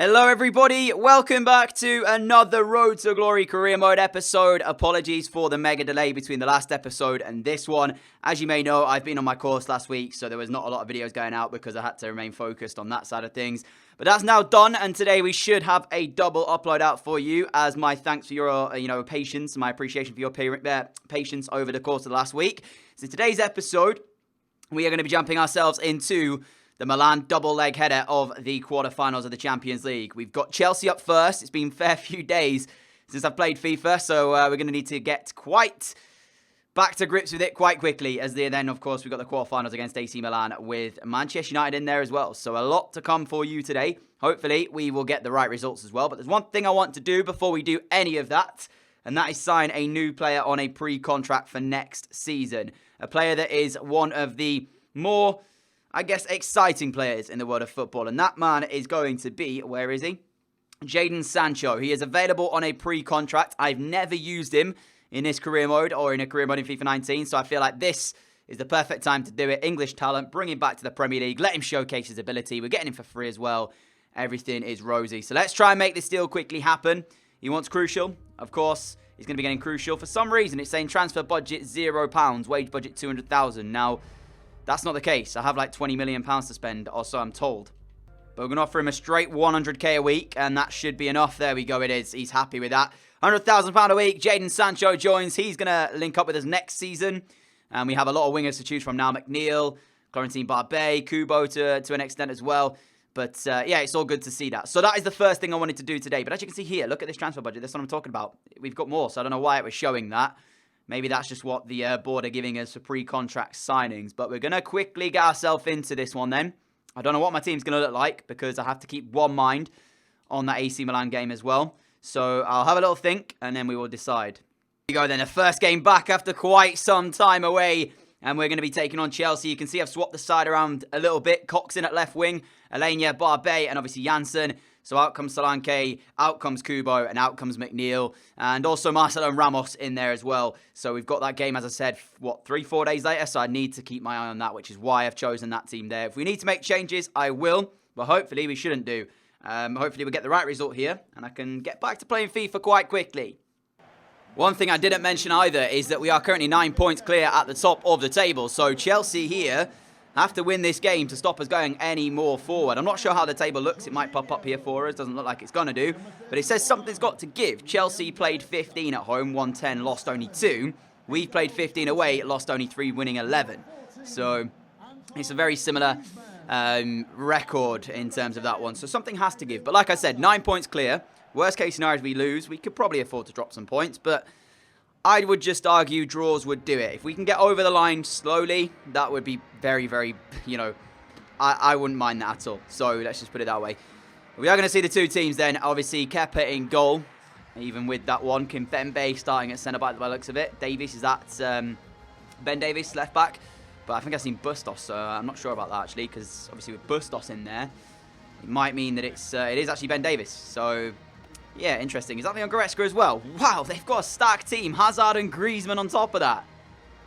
Hello everybody, welcome back to another Road to Glory career mode episode. Apologies for the mega delay between the last episode and this one. As you may know, I've been on my course last week, so there was not a lot of videos going out because I had to remain focused on that side of things. But that's now done, and today we should have a double upload out for you as my thanks for your patience, my appreciation for your patience over the course of the last week. So today's episode, we are going to be jumping ourselves into the Milan double leg header of the quarterfinals of the Champions League. We've got Chelsea up first. It's been a fair few days since I've played FIFA, so we're going to need to get quite back to grips with it quite quickly. Then, of course, we've got the quarterfinals against AC Milan with Manchester United in there as well. So a lot to come for you today. Hopefully, we will get the right results as well. But there's one thing I want to do before we do any of that, and that is sign a new player on a pre-contract for next season. A player that is one of the more, I guess, exciting players in the world of football. And that man is going to be, where is he? Jadon Sancho. He is available on a pre-contract. I've never used him in this career mode or in a career mode in FIFA 19. So I feel like this is the perfect time to do it. English talent, bring him back to the Premier League. Let him showcase his ability. We're getting him for free as well. Everything is rosy. So let's try and make this deal quickly happen. He wants crucial. Of course, he's going to be getting crucial. For some reason, it's saying transfer budget £0, wage budget 200,000. Now, that's not the case. I have like £20 million to spend, or so I'm told. But we're going to offer him a straight 100k a week, and that should be enough. There we go, it is. He's happy with that. £100,000 a week. Jadon Sancho joins. He's going to link up with us next season. And we have a lot of wingers to choose from now. McNeil, Florentine Barbet, Kubo to an extent as well. But yeah, it's all good to see that. So that is the first thing I wanted to do today. But as you can see here, look at this transfer budget. That's what I'm talking about. We've got more, so I don't know why it was showing that. Maybe that's just what the board are giving us for pre-contract signings. But we're going to quickly get ourselves into this one then. I don't know what my team's going to look like because I have to keep one mind on that AC Milan game as well. So I'll have a little think and then we will decide. Here we go then. The first game back after quite some time away. And we're going to be taking on Chelsea. You can see I've swapped the side around a little bit. Cox in at left wing. Alenia, Barbet, and obviously Janssen. So out comes Solanke, out comes Kubo, and out comes McNeil. And also Marcelo and Ramos in there as well. So we've got that game, as I said, 3-4 days later. So I need to keep my eye on that, which is why I've chosen that team there. If we need to make changes, I will. But hopefully we shouldn't do. Hopefully we'll get the right result here. And I can get back to playing FIFA quite quickly. One thing I didn't mention either is that we are currently 9 points clear at the top of the table. So Chelsea here have to win this game to stop us going any more forward. I'm not sure how the table looks. It might pop up here for us. Doesn't look like it's going to do. But it says something's got to give. Chelsea played 15 at home, won 10, lost only 2. We've played 15 away, lost only 3, winning 11. So it's a very similar record in terms of that one. So something has to give. But like I said, 9 points clear. Worst case scenario is we lose. We could probably afford to drop some points. But I would just argue draws would do it. If we can get over the line slowly, that would be very, very, I wouldn't mind that at all. So let's just put it that way. We are going to see the two teams then. Obviously, Kepa in goal, even with that one. Kimpembe starting at centre-back by the looks of it. Davies, is that Ben Davies, left-back? But I think I've seen Bustos, so I'm not sure about that actually, because obviously with Bustos in there, it might mean that it is actually Ben Davies. So yeah, interesting. Is that Leon Goretzka as well? Wow, they've got a stacked team. Hazard and Griezmann on top of that.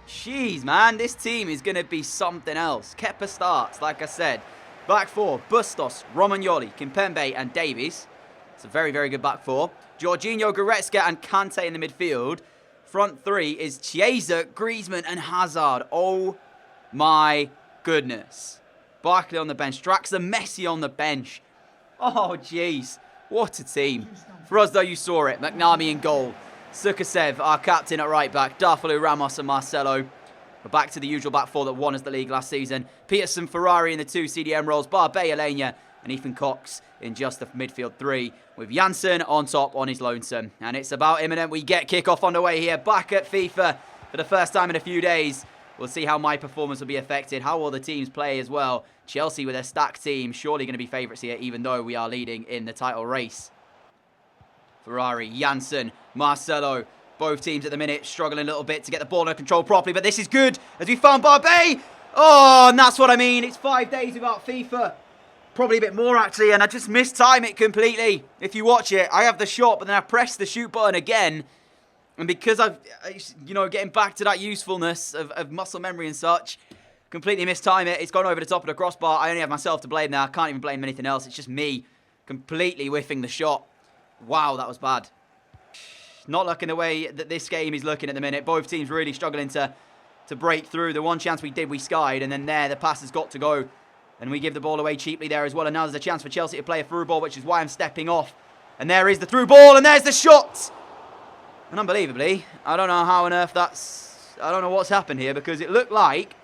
Jeez, man, this team is going to be something else. Kepa starts, like I said. Back four, Bustos, Romagnoli, Kimpembe and Davies. It's a very, very good back four. Jorginho, Goretzka and Kante in the midfield. Front three is Chiesa, Griezmann and Hazard. Oh my goodness. Barkley on the bench. Draxler, Messi on the bench. Oh, jeez. What a team. For us, though, you saw it. McNami in goal. Sukasev, our captain at right back. Darfalu, Ramos and Marcelo. We're back to the usual back four that won us the league last season. Peterson, Ferrari in the 2 CDM roles. Barbet, Alenia and Ethan Cox in just the midfield 3. With Janssen on top on his lonesome. And it's about imminent. We get kickoff on the way here. Back at FIFA for the first time in a few days. We'll see how my performance will be affected. How will the teams play as well? Chelsea with a stacked team. Surely going to be favourites here, even though we are leading in the title race. Ferrari, Janssen, Marcelo. Both teams at the minute struggling a little bit to get the ball under control properly. But this is good as we found Barbet. Oh, and that's what I mean. It's 5 days without FIFA. Probably a bit more, actually. And I just mistime it completely. If you watch it, I have the shot, but then I press the shoot button again. And because I've, getting back to that usefulness of muscle memory and such, completely mistime it. It's gone over the top of the crossbar. I only have myself to blame now. I can't even blame anything else. It's just me completely whiffing the shot. Wow, that was bad. Not looking the way that this game is looking at the minute. Both teams really struggling to break through. The one chance we did, we skied, and then there, the pass has got to go. And we give the ball away cheaply there as well. And now there's a chance for Chelsea to play a through ball, which is why I'm stepping off. And there is the through ball, and there's the shot! And unbelievably, I don't know how on earth I don't know what's happened here, because it looked like...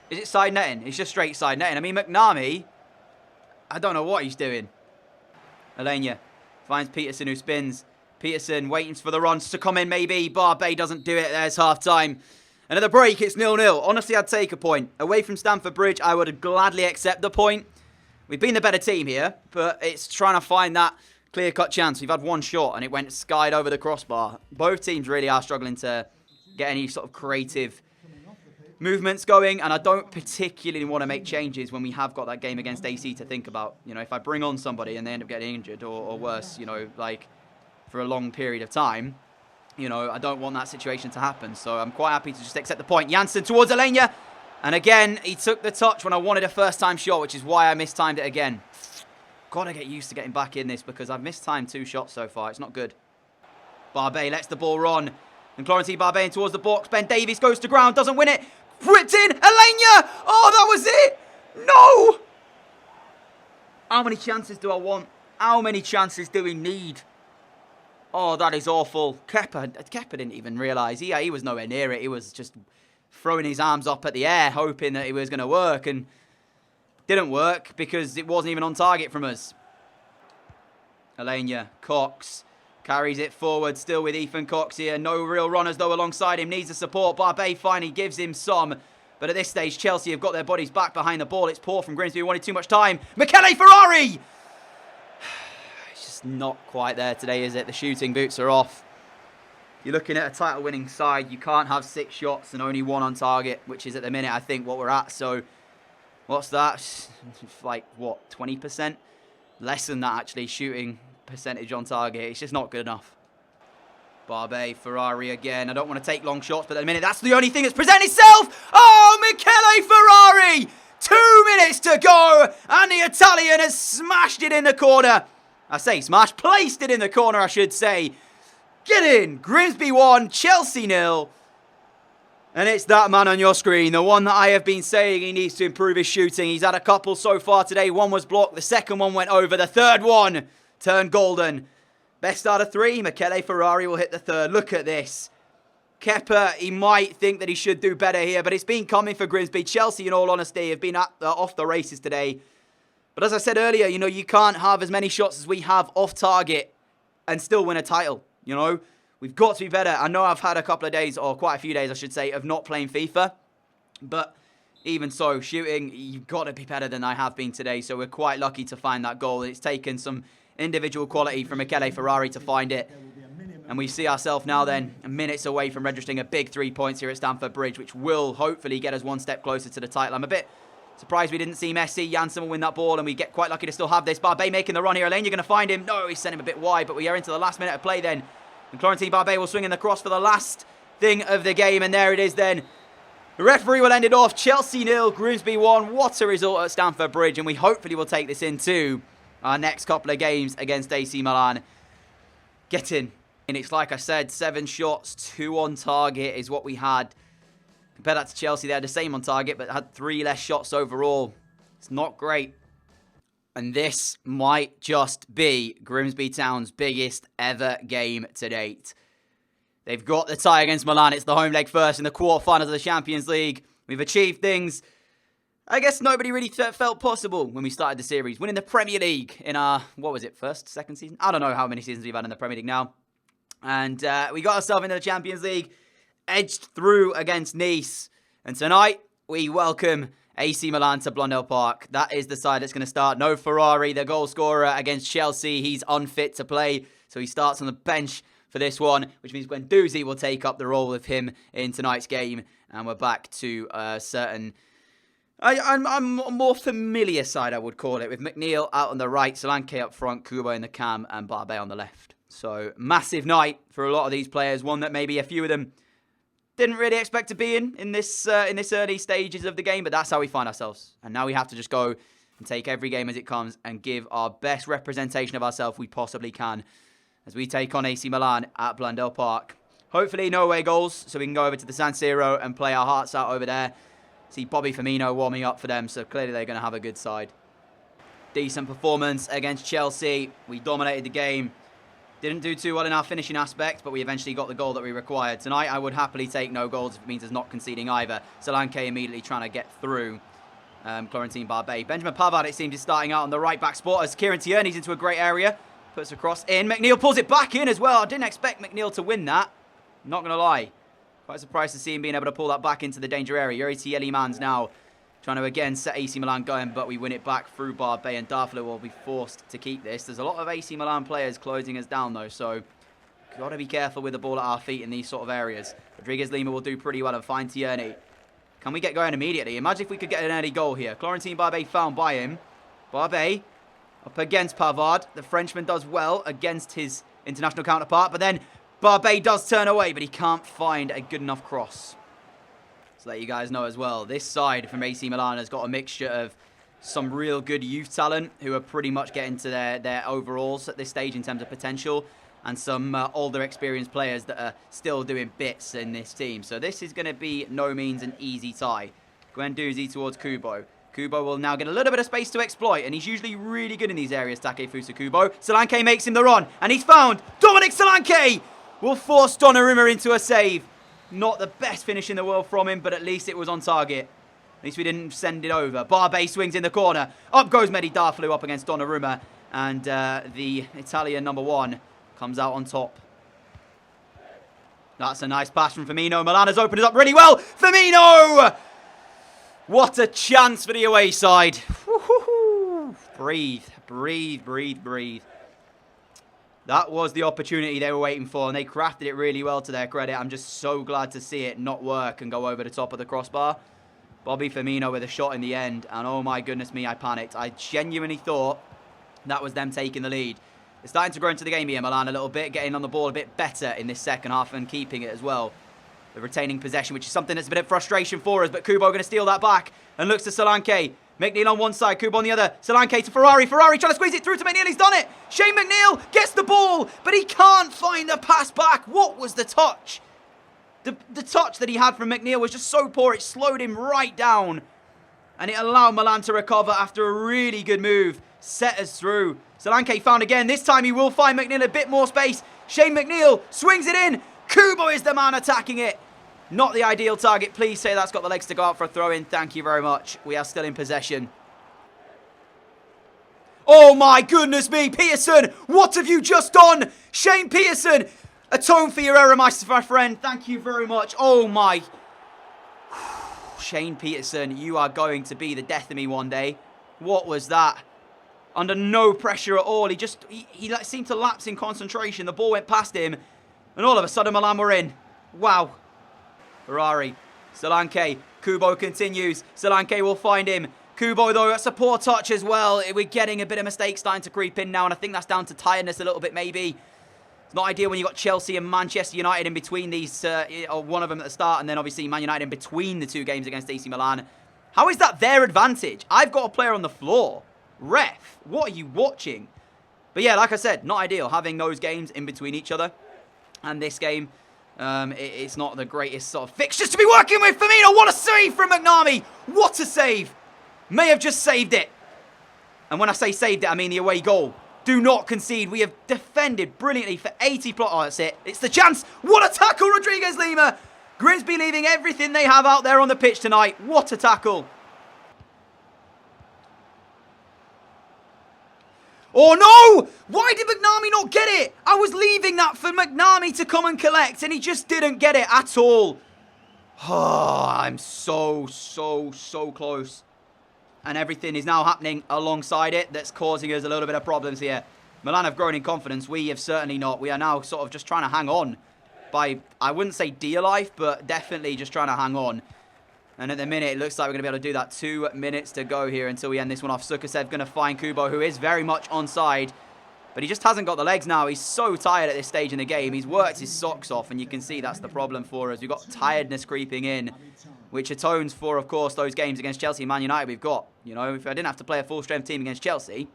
Is it side netting? It's just straight side netting. I mean, McNamee, I don't know what he's doing. Alenia finds Peterson, who spins. Peterson waiting for the runs to come in, maybe. Barbet doesn't do it. There's half-time. And at the break, it's 0-0. Honestly, I'd take a point. Away from Stamford Bridge, I would gladly accept the point. We've been the better team here, but it's trying to find that clear-cut chance. We've had one shot, and it went skied over the crossbar. Both teams really are struggling to get any sort of creative movements going, and I don't particularly want to make changes when we have got that game against AC to think about. You know, if I bring on somebody and they end up getting injured or worse, you know, like for a long period of time, you know, I don't want that situation to happen. So I'm quite happy to just accept the point. Janssen towards Alenia, and again, he took the touch when I wanted a first-time shot, which is why I mistimed it again. Gotta get used to getting back in this because I've mistimed 2 shots so far. It's not good. Barbet lets the ball run. And Florentine Barbet in towards the box. Ben Davies goes to ground, doesn't win it. Whipped in, Alenia! Oh, that was it! No! How many chances do I want? How many chances do we need? Oh, that is awful. Kepa didn't even realise. He was nowhere near it. He was just throwing his arms up at the air, hoping that it was going to work. And didn't work because it wasn't even on target from us. Alenia, Cox. Carries it forward, still with Ethan Cox here. No real runners, though, alongside him. Needs the support. Barbet finally gives him some. But at this stage, Chelsea have got their bodies back behind the ball. It's poor from Grimsby, who wanted too much time. Michele Ferrari! It's just not quite there today, is it? The shooting boots are off. If you're looking at a title-winning side, you can't have 6 shots and only 1 on target, which is at the minute, I think, what we're at. So, what's that? Like, what, 20%? Less than that, actually, shooting percentage on target. It's just not good enough. Barbet, Ferrari again. I don't want to take long shots, but at the minute, that's the only thing that's presented itself. Oh, Michele Ferrari! 2 minutes to go, and the Italian has smashed it in the corner. I say smashed, placed it in the corner, I should say. Get in. Grimsby 1, Chelsea 0. And it's that man on your screen, the one that I have been saying he needs to improve his shooting. He's had a couple so far today. 1 was blocked, the second one went over, the third one turned golden. Best out of 3. Michele Ferrari will hit the 3rd. Look at this. Kepa, he might think that he should do better here, but it's been coming for Grimsby. Chelsea, in all honesty, have been off the races today. But as I said earlier, you know, you can't have as many shots as we have off target and still win a title. You know, we've got to be better. I know I've had a couple of days, or quite a few days, I should say, of not playing FIFA. But even so, shooting, you've got to be better than I have been today. So we're quite lucky to find that goal. It's taken some individual quality from Michele Ferrari to find it. And we see ourselves now then minutes away from registering a big 3 points here at Stamford Bridge, which will hopefully get us 1 step closer to the title. I'm a bit surprised we didn't see Messi. Janssen will win that ball, and we get quite lucky to still have this. Barbet making the run here. Elaine, you're going to find him. No, he sent him a bit wide, but we are into the last minute of play then. And Florentine Barbet will swing in the cross for the last thing of the game, and there it is then. The referee will end it off. Chelsea 0, Grimsby 1. What a result at Stamford Bridge, and we hopefully will take this into our next couple of games against AC Milan. Get in. And it's like I said, 7 shots, 2 on target is what we had. Compare that to Chelsea, they had the same on target, but had 3 less shots overall. It's not great. And this might just be Grimsby Town's biggest ever game to date. They've got the tie against Milan. It's the home leg first in the quarterfinals of the Champions League. We've achieved things I guess nobody really felt possible when we started the series. Winning the Premier League in our, what was it, first, second season? I don't know how many seasons we've had in the Premier League now. And we got ourselves into the Champions League, edged through against Nice. And tonight, we welcome AC Milan to Blundell Park. That is the side that's going to start. No Ferrari, the goal scorer against Chelsea. He's unfit to play, so he starts on the bench for this one, which means Guendouzi will take up the role of him in tonight's game. And we're back to a certain... I'm a more familiar side, I would call it, with McNeil out on the right, Solanke up front, Kubo in the cam, and Barbet on the left. So, massive night for a lot of these players. One that maybe a few of them didn't really expect to be in this early stages of the game, but that's how we find ourselves. And now we have to just go and take every game as it comes and give our best representation of ourselves we possibly can as we take on AC Milan at Blundell Park. Hopefully no away goals, so we can go over to the San Siro and play our hearts out over there. See Bobby Firmino warming up for them, so clearly they're going to have a good side. Decent performance against Chelsea. We dominated the game. Didn't do too well in our finishing aspect, but we eventually got the goal that we required. Tonight, I would happily take no goals if it means us not conceding either. Solanke immediately trying to get through Florentine Barbet. Benjamin Pavard, it seems, is starting out on the right back spot as Kieran Tierney's into a great area. Puts across in. McNeil pulls it back in as well. I didn't expect McNeil to win that. Not going to lie. Quite surprised to see him being able to pull that back into the danger area. Yuri Tielemans now trying to again set AC Milan going, but we win it back through Barbet, and Darfler will be forced to keep this. There's a lot of AC Milan players closing us down though, so got to be careful with the ball at our feet in these sort of areas. Rodriguez Lima will do pretty well and find Tierney. Can we get going immediately? Imagine if we could get an early goal here. Florentine Barbet found by him. Barbet up against Pavard. The Frenchman does well against his international counterpart, but then Barbet does turn away, but he can't find a good enough cross. To let you guys know as well, this side from AC Milan has got a mixture of some real good youth talent who are pretty much getting to their overalls at this stage in terms of potential, and some older experienced players that are still doing bits in this team. So this is going to be no means an easy tie. Guendouzi towards Kubo. Kubo will now get a little bit of space to exploit, and he's usually really good in these areas, Takefusa Kubo. Solanke makes him the run, and he's found Dominic Solanke will force Donnarumma into a save. Not the best finish in the world from him, but at least it was on target. At least we didn't send it over. Barbet swings in the corner. Up goes Mehdi Darflew up against Donnarumma. And the Italian number 1 comes out on top. That's a nice pass from Firmino. Milan has opened it up really well. Firmino! What a chance for the away side. Breathe, breathe, breathe, breathe. That was the opportunity they were waiting for, and they crafted it really well to their credit. I'm just so glad to see it not work and go over the top of the crossbar. Bobby Firmino with a shot in the end, and oh my goodness me, I panicked. I genuinely thought that was them taking the lead. They're starting to grow into the game here, Milan, a little bit, getting on the ball a bit better in this second half and keeping it as well. They're retaining possession, which is something that's a bit of frustration for us, but Kubo going to steal that back and looks to Solanke. McNeil on one side, Kubo on the other. Solanke to Ferrari. Ferrari trying to squeeze it through to McNeil. He's done it. Shane McNeil gets the ball, but he can't find the pass back. What was the touch? The touch that he had from McNeil was just so poor. It slowed him right down, and it allowed Milan to recover after a really good move. Set us through. Solanke found again. This time he will find McNeil a bit more space. Shane McNeil swings it in. Kubo is the man attacking it. Not the ideal target. Please say that's got the legs to go out for a throw-in. Thank you very much. We are still in possession. Oh my goodness me, Pearson! What have you just done? Shane Pearson! Atone for your error, my friend. Thank you very much. Oh my... Shane Pearson, you are going to be the death of me one day. What was that? Under no pressure at all. He seemed to lapse in concentration. The ball went past him, and all of a sudden Milan were in. Wow. Ferrari, Solanke, Kubo continues. Solanke will find him. Kubo, though, that's a poor touch as well. We're getting a bit of mistakes starting to creep in now, and I think that's down to tiredness a little bit, maybe. It's not ideal when you've got Chelsea and Manchester United in between these, or one of them at the start, and then obviously Man United in between the two games against AC Milan. How is that their advantage? I've got a player on the floor. Ref, what are you watching? But yeah, like I said, not ideal having those games in between each other. And this game... it's not the greatest sort of fixtures to be working with. Firmino, what a save from McNamee. What a save. May have just saved it. And when I say saved it, I mean the away goal. Do not concede. We have defended brilliantly for 80 plus. Oh, that's it. It's the chance. What a tackle, Rodriguez Lima. Grimsby leaving everything they have out there on the pitch tonight. What a tackle. Oh no! Why did McNamee not get it? I was leaving that for McNamee to come and collect, and he just didn't get it at all. Oh, I'm so close. And everything is now happening alongside it that's causing us a little bit of problems here. Milan have grown in confidence. We have certainly not. We are now sort of just trying to hang on by, I wouldn't say dear life, but definitely just trying to hang on. And at the minute, it looks like we're going to be able to do that. 2 minutes to go here until we end this one off. Sukasev going to find Kubo, who is very much onside. But he just hasn't got the legs now. He's so tired at this stage in the game. He's worked his socks off, and you can see that's the problem for us. We've got tiredness creeping in. which atones for, of course, those games against Chelsea and Man United we've got. You know, if I didn't have to play a full-strength team against Chelsea,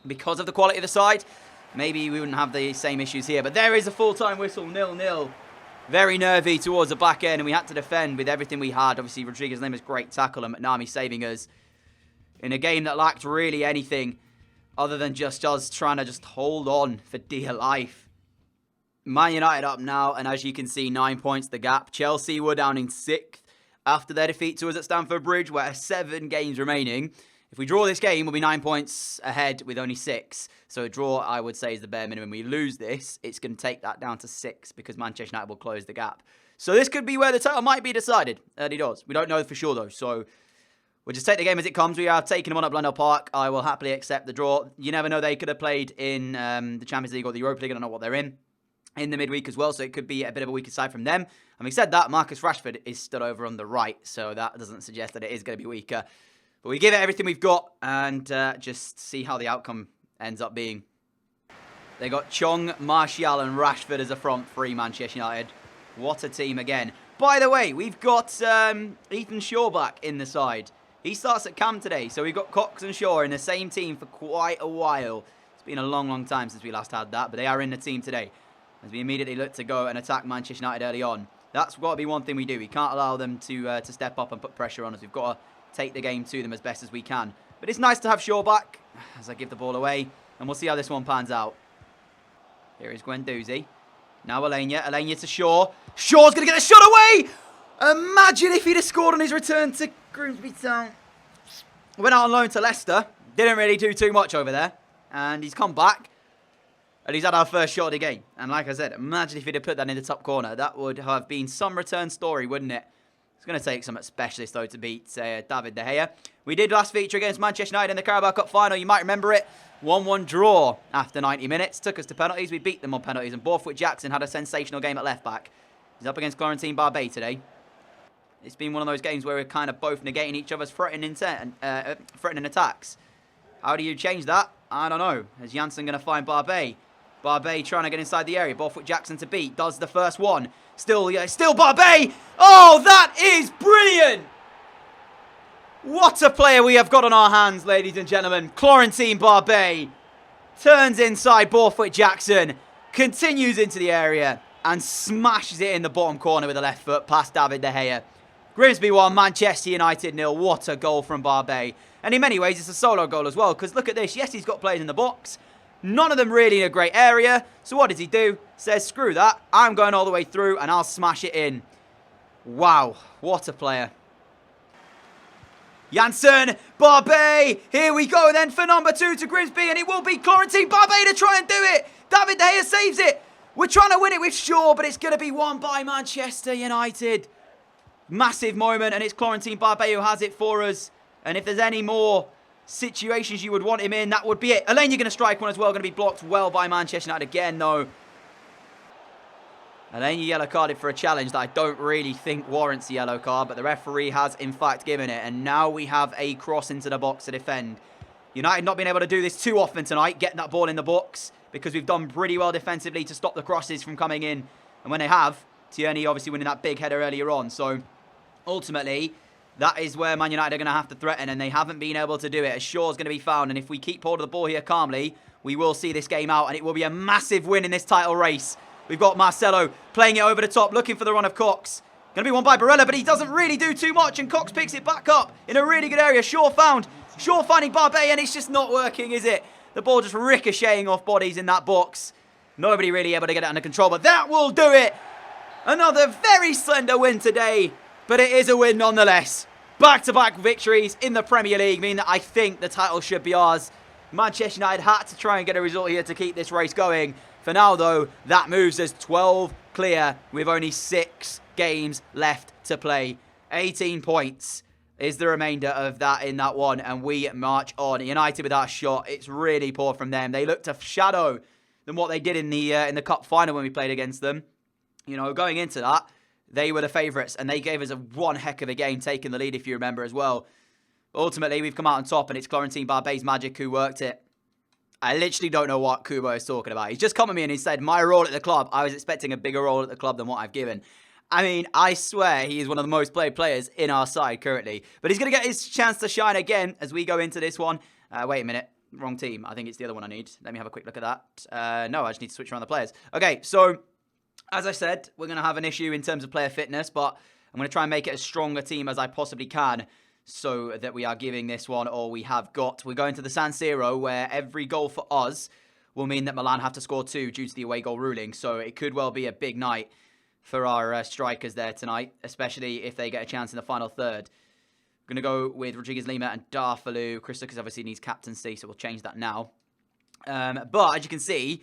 because of the quality of the side, maybe we wouldn't have the same issues here. But there is a full-time whistle, 0-0. Very nervy towards the back end, and we had to defend with everything we had. Obviously, Rodriguez Lima's great tackle, and McNamee saving us in a game that lacked really anything other than just us trying to just hold on for dear life. Man United up now, and as you can see, 9 points the gap. Chelsea were down in 6th after their defeat to us at Stamford Bridge, where 7 games remaining. If we draw this game, we'll be 9 points ahead with only 6. So a draw, I would say, is the bare minimum. We lose this, it's going to take that down to 6 because Manchester United will close the gap. So this could be where the title might be decided. Early doors. We don't know for sure, though. So we'll just take the game as it comes. We are taking them on at Blundell Park. I will happily accept the draw. You never know. They could have played in the Champions League or the Europa League. I don't know what they're in the midweek as well. So it could be a bit of a weaker side from them. Having said that, Marcus Rashford is stood over on the right. So that doesn't suggest that it is going to be weaker. But we give it everything we've got and just see how the outcome ends up being. They got Chong, Martial and Rashford as a front three, Manchester United. What a team again. By the way, we've got Ethan Shaw back in the side. He starts at camp today. So we've got Cox and Shaw in the same team for quite a while. It's been a long, long time since we last had that. But they are in the team today. As we immediately look to go and attack Manchester United early on. That's got to be one thing we do. We can't allow them to step up and put pressure on us. We've got to take the game to them as best as we can. But it's nice to have Shaw back as I give the ball away. And we'll see how this one pans out. Here is Guendouzi. Now Alenia. Alenia to Shaw. Shaw's going to get the shot away! Imagine if he'd have scored on his return to Grimsby Town. Went out on loan to Leicester. Didn't really do too much over there. And he's come back. And he's had our first shot of the game. And like I said, imagine if he'd have put that in the top corner. That would have been some return story, wouldn't it? It's going to take some specialist, though, to beat David De Gea. We did last feature against Manchester United in the Carabao Cup final. You might remember it. 1-1 draw after 90 minutes. Took us to penalties. We beat them on penalties. And Borthwick Jackson had a sensational game at left-back. He's up against Florentine Barbet today. It's been one of those games where we're kind of both negating each other's threatening attacks. How do you change that? I don't know. Is Janssen going to find Barbet? Barbet trying to get inside the area. Borthwick Jackson to beat. Does the first one. Still Barbet. Oh, that is brilliant. What a player we have got on our hands, ladies and gentlemen. Florentine Barbet turns inside Borthwick Jackson. Continues into the area. And smashes it in the bottom corner with the left foot past David De Gea. Grimsby 1, Manchester United 0. What a goal from Barbet. And in many ways, it's a solo goal as well. Because look at this. Yes, he's got players in the box. None of them really in a great area. So what does he do? Says, screw that. I'm going all the way through and I'll smash it in. Wow. What a player. Janssen. Barbet. Here we go then for number 2 to Grimsby. And it will be Florentine Barbet to try and do it. David De Gea saves it. We're trying to win it with Shaw, but it's going to be won by Manchester United. Massive moment, and it's Florentine Barbet who has it for us. And if there's any more situations you would want him in, that would be it. Alenia going to strike one as well, going to be blocked well by Manchester United again, though. Alenia yellow carded for a challenge that I don't really think warrants a yellow card, but the referee has in fact given it. And now we have a cross into the box to defend. United not being able to do this too often tonight, getting that ball in the box, because we've done pretty well defensively to stop the crosses from coming in. And when they have, Tierney obviously winning that big header earlier on. So ultimately, that is where Man United are going to have to threaten, and they haven't been able to do it, as Shaw's going to be found. And if we keep hold of the ball here calmly, we will see this game out, and it will be a massive win in this title race. We've got Marcelo playing it over the top, looking for the run of Cox. Going to be won by Barella, but he doesn't really do too much, and Cox picks it back up in a really good area. Shaw finding Barbet, and it's just not working, is it? The ball just ricocheting off bodies in that box. Nobody really able to get it under control, but that will do it. Another very slender win today, but it is a win nonetheless. Back-to-back victories in the Premier League mean that I think the title should be ours. Manchester United had to try and get a result here to keep this race going. For now, though, that moves us 12 clear with only 6 games left to play. 18 points is the remainder of that in that one, and we march on. United without a shot. It's really poor from them. They look to shadow than what they did in the cup final when we played against them. You know, going into that, they were the favourites, and they gave us one heck of a game, taking the lead, if you remember, as well. Ultimately, we've come out on top, and it's Florentine Barbet's magic who worked it. I literally don't know what Kubo is talking about. He's just come at me and he said, my role at the club, I was expecting a bigger role at the club than what I've given. I mean, I swear he is one of the most played players in our side currently. But he's going to get his chance to shine again as we go into this one. Wait a minute. Wrong team. I think it's the other one I need. Let me have a quick look at that. No, I just need to switch around the players. Okay, so as I said, we're going to have an issue in terms of player fitness, but I'm going to try and make it as strong a team as I possibly can so that we are giving this one all we have got. We're going to the San Siro, where every goal for us will mean that Milan have to score 2 due to the away goal ruling. So it could well be a big night for our strikers there tonight, especially if they get a chance in the final third. We're going to go with Rodriguez Lima and Darfalu. Chris Lucas obviously needs captaincy, so we'll change that now. But as you can see,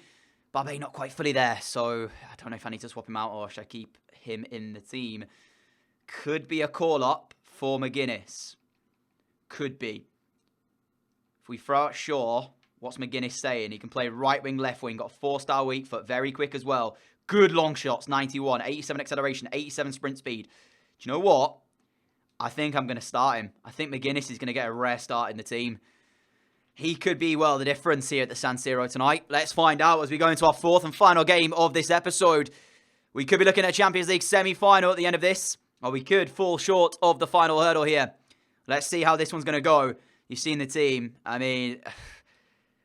Barbe not quite fully there, so I don't know if I need to swap him out or should I keep him in the team. Could be a call-up for McGuinness. Could be. If we throw out Shaw, what's McGuinness saying? He can play right wing, left wing, got a 4-star weak foot, very quick as well. Good long shots, 91, 87 acceleration, 87 sprint speed. Do you know what? I think I'm going to start him. I think McGuinness is going to get a rare start in the team. He could be, well, the difference here at the San Siro tonight. Let's find out as we go into our 4th and final game of this episode. We could be looking at a Champions League semi-final at the end of this, or we could fall short of the final hurdle here. Let's see how this one's going to go. You've seen the team. I mean,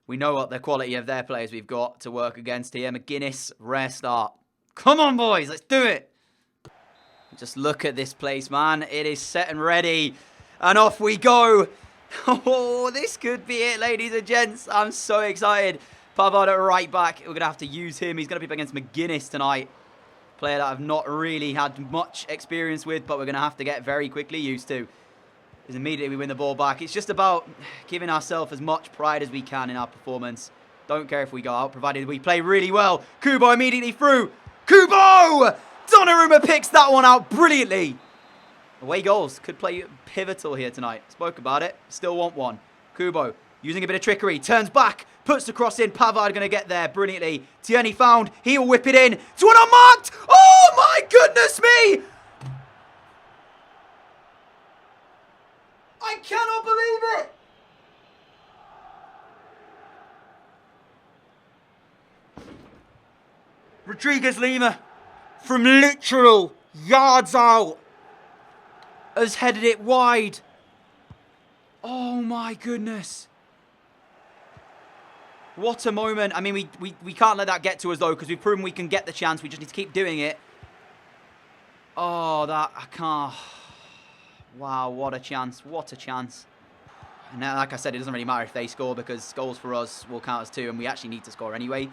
we know what the quality of their players we've got to work against here. McGuinness, rare start. Come on, boys, let's do it. Just look at this place, man. It is set and ready. And off we go. Oh, this could be it, ladies and gents. I'm so excited. Pavard at right back. We're going to have to use him. He's going to be up against McGuinness tonight. Player that I've not really had much experience with, but we're going to have to get very quickly used to. As immediately we win the ball back. It's just about giving ourselves as much pride as we can in our performance. Don't care if we go out, provided we play really well. Kubo immediately through. Kubo! Donnarumma picks that one out brilliantly. Away goals could play pivotal here tonight. Spoke about it. Still want one. Kubo using a bit of trickery. Turns back. Puts the cross in. Pavard going to get there brilliantly. Tierney found. He'll whip it in. To an unmarked. Oh my goodness me. I cannot believe it. Rodriguez Lima from literal yards out has headed it wide. Oh my goodness. What a moment. I mean, we can't let that get to us though, because we've proven we can get the chance. We just need to keep doing it. Oh, that, I can't. Wow, what a chance. What a chance. And now, like I said, it doesn't really matter if they score, because goals for us will count as 2, and we actually need to score anyway.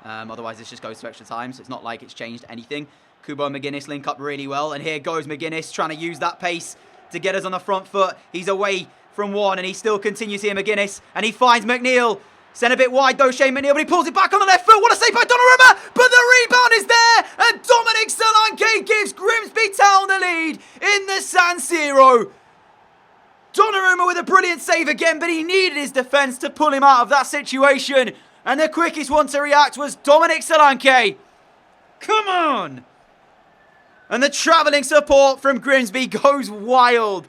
Otherwise, this just goes to extra time, so it's not like it's changed anything. Kubo and McGuinness link up really well, and here goes McGuinness trying to use that pace to get us on the front foot. He's away from one, and he still continues here, McGuinness, and he finds McNeil. Sent a bit wide though, Shane McNeil, but he pulls it back on the left foot. What a save by Donnarumma, but the rebound is there, and Dominic Solanke gives Grimsby Town the lead in the San Siro. Donnarumma with a brilliant save again, but he needed his defence to pull him out of that situation. And the quickest one to react was Dominic Solanke. Come on! And the travelling support from Grimsby goes wild.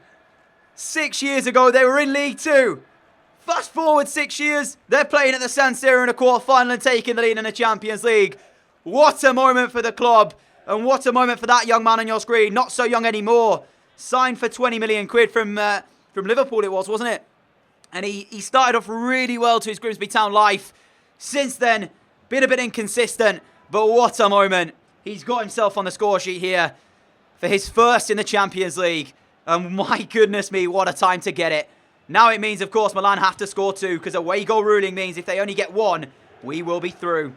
6 years ago, they were in League 2. Fast forward 6 years, they're playing at the San Siro in a quarter-final and taking the lead in the Champions League. What a moment for the club. And what a moment for that young man on your screen. Not so young anymore. Signed for 20 million quid from Liverpool it was, wasn't it? And he started off really well to his Grimsby Town life. Since then, been a bit inconsistent, but what a moment. He's got himself on the score sheet here for his first in the Champions League. And my goodness me, what a time to get it. Now it means, of course, Milan have to score 2, because away goal ruling means if they only get 1, we will be through.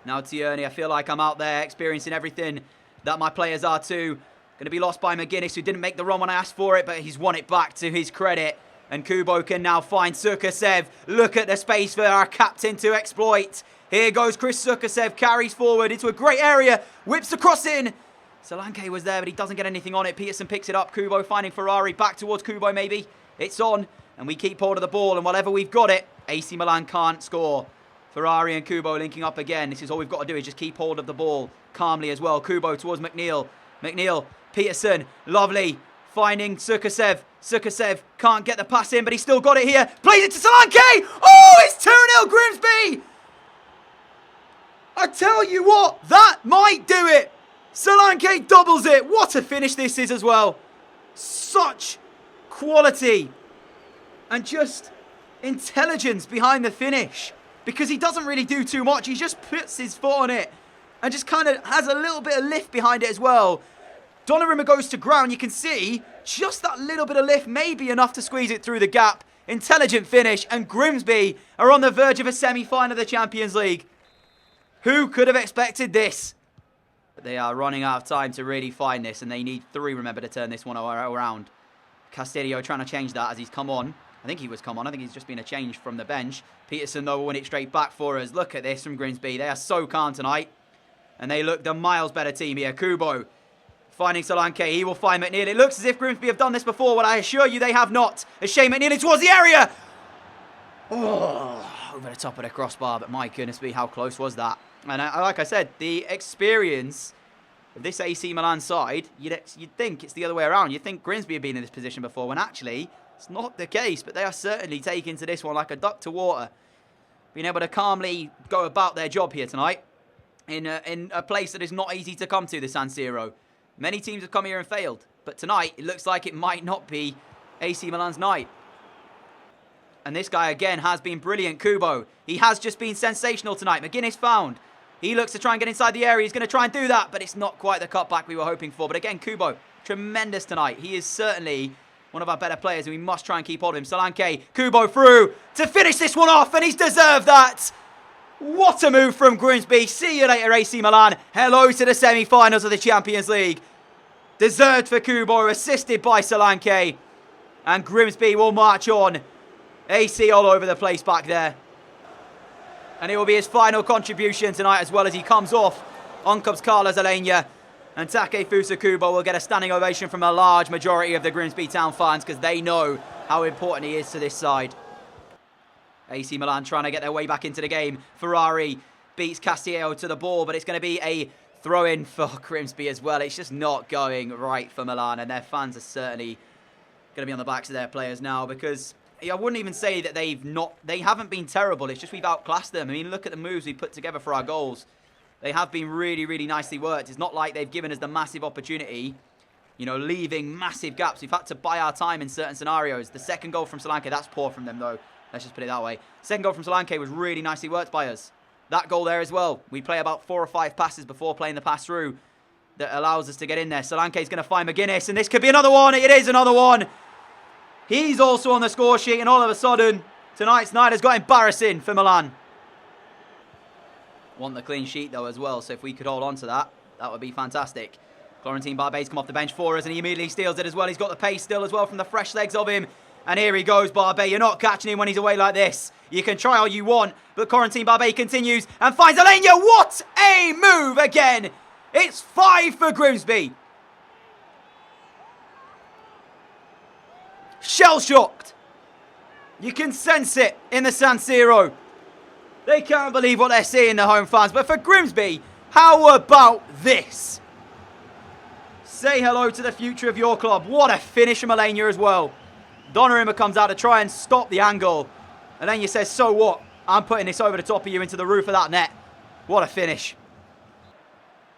Now Tierney, I feel like I'm out there experiencing everything that my players are too. Going to be lost by McGuinness, who didn't make the run when I asked for it, but he's won it back to his credit. And Kubo can now find Sukasev. Look at the space for our captain to exploit. Here goes Chris Sukasev, carries forward into a great area, whips the cross in. Solanke was there, but he doesn't get anything on it. Peterson picks it up. Kubo finding Ferrari, back towards Kubo maybe. It's on, and we keep hold of the ball, and whatever we've got it, AC Milan can't score. Ferrari and Kubo linking up again. This is all we've got to do, is just keep hold of the ball calmly as well. Kubo towards McNeil. McNeil, Peterson, lovely. Finding Sukasev. Sukasev can't get the pass in, but he's still got it here. Plays it to Solanke. Oh, it's 2-0 Grimsby. I tell you what, that might do it. Solanke doubles it. What a finish this is as well. Such quality and just intelligence behind the finish, because he doesn't really do too much. He just puts his foot on it and just kind of has a little bit of lift behind it as well. Donnarumma goes to ground. You can see just that little bit of lift may be enough to squeeze it through the gap. Intelligent finish, and Grimsby are on the verge of a semi-final of the Champions League. Who could have expected this? But they are running out of time to really find this, and they need 3, remember, to turn this one around. Castillo trying to change that as he's come on. I think he was come on. I think he's just been a change from the bench. Peterson, though, will win it straight back for us. Look at this from Grimsby. They are so calm tonight, and they look the miles better team here. Kubo finding Solanke. He will find McNeil. It looks as if Grimsby have done this before, but I assure you they have not. As Shane McNeil towards the area. Oh, over the top of the crossbar, but my goodness me, how close was that? And like I said, the experience of this AC Milan side, you'd think it's the other way around. You'd think Grimsby have been in this position before, when actually it's not the case. But they are certainly taking to this one like a duck to water, being able to calmly go about their job here tonight in a place that is not easy to come to, the San Siro. Many teams have come here and failed, but tonight it looks like it might not be AC Milan's night. And this guy again has been brilliant, Kubo. He has just been sensational tonight. McGuinness found. He looks to try and get inside the area. He's going to try and do that, but it's not quite the cutback we were hoping for. But again, Kubo, tremendous tonight. He is certainly one of our better players, and we must try and keep hold of him. Solanke, Kubo through to finish this one off, and he's deserved that. What a move from Grimsby. See you later, AC Milan. Hello to the semi-finals of the Champions League. Deserved for Kubo, assisted by Solanke. And Grimsby will march on. AC all over the place back there. And it will be his final contribution tonight, as well as he comes off. On comes Carlos Alenia. And Takefusa Kubo will get a standing ovation from a large majority of the Grimsby Town fans, because they know how important he is to this side. AC Milan trying to get their way back into the game. Ferrari beats Castillo to the ball, but it's going to be a throw-in for Grimsby as well. It's just not going right for Milan, and their fans are certainly going to be on the backs of their players now, because I wouldn't even say that they haven't been terrible. It's just we've outclassed them. I mean, look at the moves we put together for our goals. They have been really, really nicely worked. It's not like they've given us the massive opportunity, you know, leaving massive gaps. We've had to buy our time in certain scenarios. The second goal from Solanke, that's poor from them though. Let's just put it that way. Second goal from Solanke was really nicely worked by us. That goal there as well. We play about 4 or 5 passes before playing the pass through that allows us to get in there. Solanke's going to find McGuinness, and this could be another one. It is another one. He's also on the score sheet, and all of a sudden, tonight's night has got embarrassing for Milan. Want the clean sheet though as well, so if we could hold on to that, that would be fantastic. Florentine Barbe's come off the bench for us, and he immediately steals it as well. He's got the pace still as well from the fresh legs of him. And here he goes, Barbe. You're not catching him when he's away like this. You can try all you want, but Florentine Barbe continues and finds Alenia. What a move again. It's 5 for Grimsby. Shell-shocked. You can sense it in the San Siro. They can't believe what they're seeing, the home fans. But for Grimsby, how about this? Say hello to the future of your club. What a finish from Alenia as well. Donnarumma comes out to try and stop the angle. Alenia says, so what? I'm putting this over the top of you into the roof of that net. What a finish.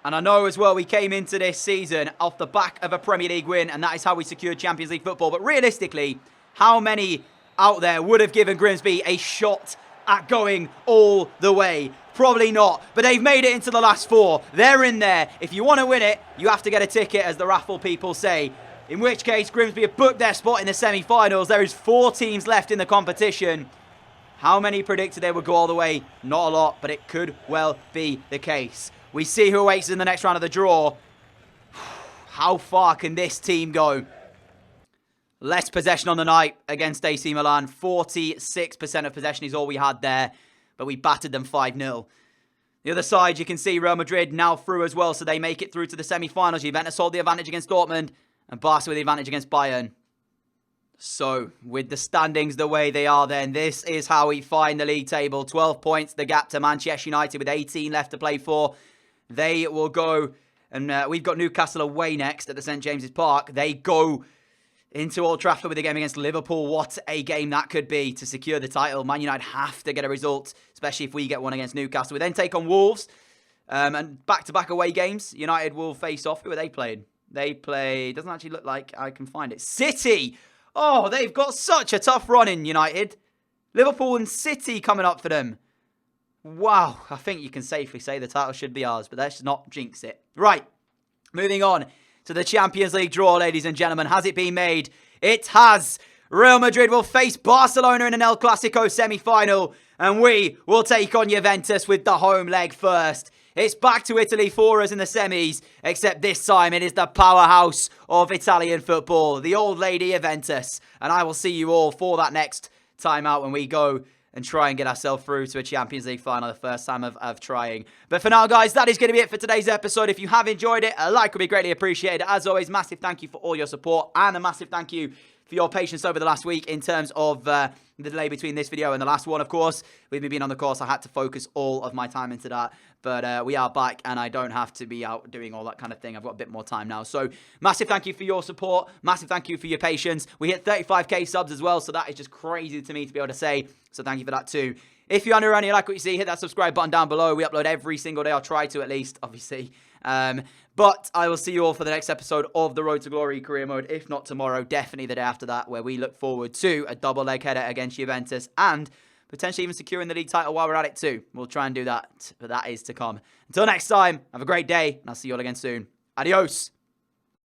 And I know as well we came into this season off the back of a Premier League win, and that is how we secured Champions League football. But realistically, how many out there would have given Grimsby a shot at going all the way? Probably not, but they've made it into the last 4. They're in there. If you want to win it, you have to get a ticket, as the raffle people say. In which case, Grimsby have booked their spot in the semi-finals. There is 4 teams left in the competition. How many predicted they would go all the way? Not a lot, but it could well be the case. We see who awaits in the next round of the draw. How far can this team go? Less possession on the night against AC Milan. 46% of possession is all we had there, but we battered them 5-0. The other side, you can see Real Madrid now through as well, so they make it through to the semi-finals. Juventus hold the advantage against Dortmund, and Barca with the advantage against Bayern. So, with the standings the way they are then, this is how we find the league table. 12 points, the gap to Manchester United with 18 left to play for. They will go, and we've got Newcastle away next at the St James's Park. They go into Old Trafford with a game against Liverpool. What a game that could be to secure the title. Man United have to get a result, especially if we get one against Newcastle. We then take on Wolves. And back-to-back away games, United will face off. Who are they playing? They play, doesn't actually look like I can find it. City! Oh, they've got such a tough run in United. Liverpool and City coming up for them. Wow, I think you can safely say the title should be ours, but let's not jinx it. Right, moving on to the Champions League draw, ladies and gentlemen. Has it been made? It has. Real Madrid will face Barcelona in an El Clasico semi-final, and we will take on Juventus with the home leg first. It's back to Italy for us in the semis, except this time it is the powerhouse of Italian football, the old lady Juventus. And I will see you all for that next time out when we go and try and get ourselves through to a Champions League final, the first time of trying. But for now, guys, that is going to be it for today's episode. If you have enjoyed it, a like would be greatly appreciated. As always, massive thank you for all your support, and a massive thank you for your patience over the last week in terms of the delay between this video and the last one, of course. With me being on the course, I had to focus all of my time into that. But we are back, and I don't have to be out doing all that kind of thing. I've got a bit more time now. So, massive thank you for your support. Massive thank you for your patience. We hit 35k subs as well, so that is just crazy to me to be able to say. So, thank you for that too. If you're new around and you like what you see, hit that subscribe button down below. We upload every single day. I'll try to at least, obviously. But I will see you all for the next episode of the Road to Glory career mode. If not tomorrow, definitely the day after that, where we look forward to a double leg header against Juventus and potentially even securing the league title while we're at it too. We'll try and do that, but that is to come. Until next time, have a great day, and I'll see you all again soon. Adios.